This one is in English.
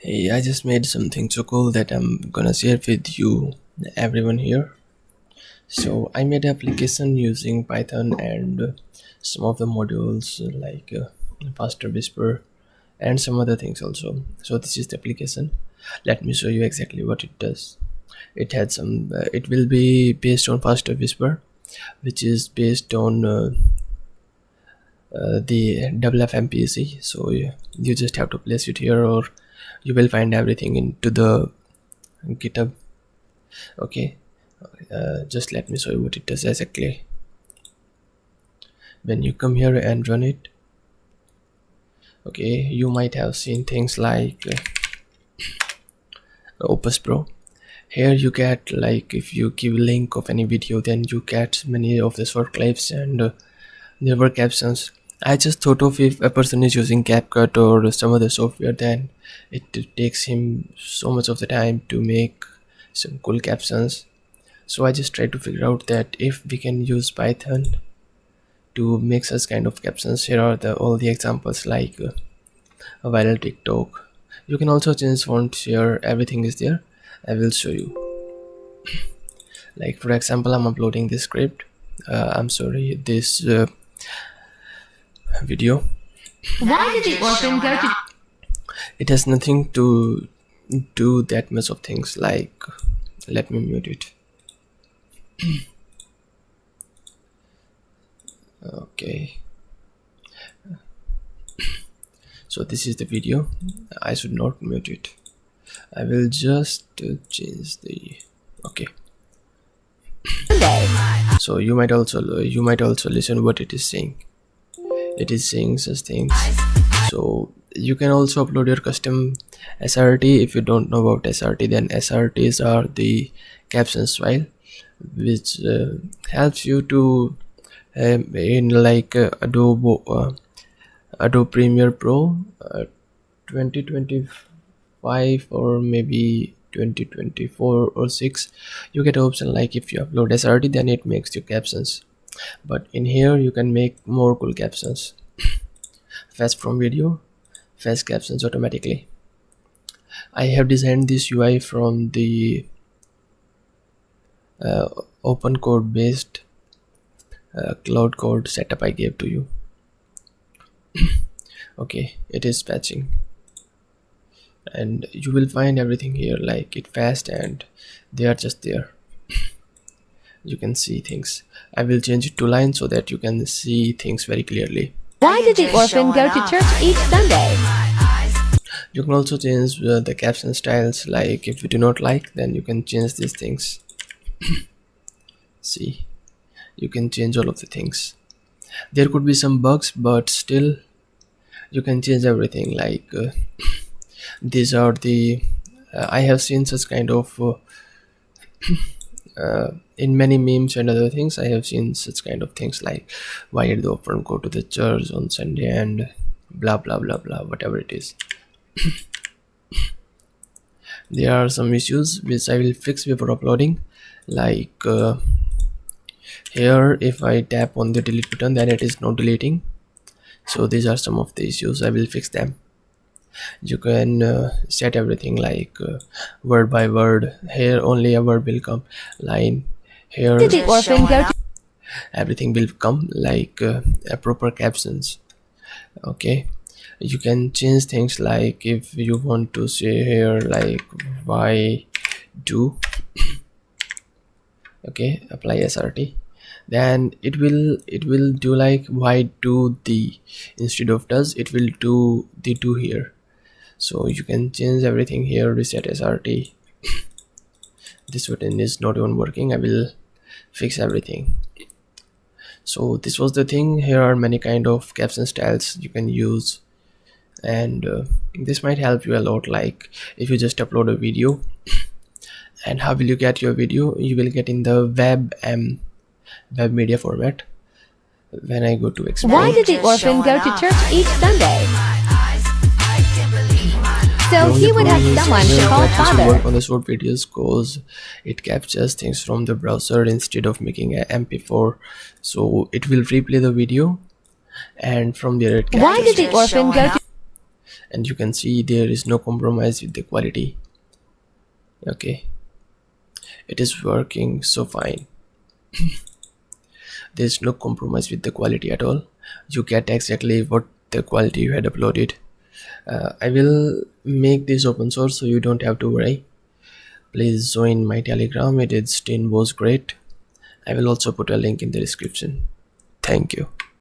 Hey, I just made something so cool that I'm gonna share with you, everyone here. So I made an application using Python and some of the modules like faster whisper and some other things also. So this is the application. Let me show you exactly what it does. It had some. It will be based on faster whisper, which is based on the FFmpeg. So you just have to place it here, or you will find everything into the GitHub. Okay, just let me show you what it does exactly. When you come here and run it, okay, you might have seen things like Opus Pro. Here you get, like, if you give link of any video, then you get many of the short clips and there were captions. I just thought of, if a person is using CapCut or some other software, then it takes him so much of the time to make some cool captions. So I just tried to figure out that if we can use Python to make such kind of captions. Here are all the examples, like a viral TikTok. You can also change fonts here, everything is there. I will show you. Like, for example, I'm uploading this script, this video. Why did the orphan go to... It has nothing to do that much of things, like, let me mute it. Okay, so this is the video. I should not mute it. I will just change the... okay. So you might also listen what it is saying. It is saying such things. So you can also upload your custom SRT. If you don't know about SRT, then SRTs are the captions file, which helps you to in like Adobe Premiere Pro 2025 or maybe 2024 or 6, you get an option like, if you upload SRT, then it makes you captions. But in here you can make more cool captions. Fetch from video, fetch captions automatically. I have designed this UI from the open code based cloud code setup I gave to you. Okay, it is fetching and you will find everything here, like it fast and they are just there. You can see things. I will change it to line so that you can see things very clearly. Why did the orphan go to church each Sunday? You can also change the caption styles, like if you do not like, then you can change these things. See, you can change all of the things. There could be some bugs, but still you can change everything. Like these are the I have seen such kind of in many memes and other things. I have seen such kind of things like, why did the orphan go to the church on Sunday, and blah blah blah blah, whatever it is. There are some issues which I will fix before uploading, like here if I tap on the delete button, then it is not deleting. So these are some of the issues. I will fix them. You can set everything like word by word. Here only a word will come, line. Here Did the orphan go to... everything will come, like proper captions. Okay, you can change things, like if you want to say here like, why do okay, apply SRT, then it will do like, why do the, instead of does, it will do the do here. So you can change everything here. Reset SRT. This button is not even working. I will fix everything. So this was the thing. Here are many kind of caption styles you can use, and this might help you a lot. Like if you just upload a video, and how will you get your video? You will get in the web media format. When I go to explain, Why did the orphan go to church each Sunday? So he would have someone to call father. Work on the short videos because it captures things from the browser instead of making a MP4. So it will replay the video, and from there it captures. Why did the orphan go to... and you can see there is no compromise with the quality. Okay, it is working so fine. There's no compromise with the quality at all. You get exactly what the quality you had uploaded. I will make this open source so you don't have to worry. Please join my Telegram, it is 10 was great. I will also put a link in the description. Thank you.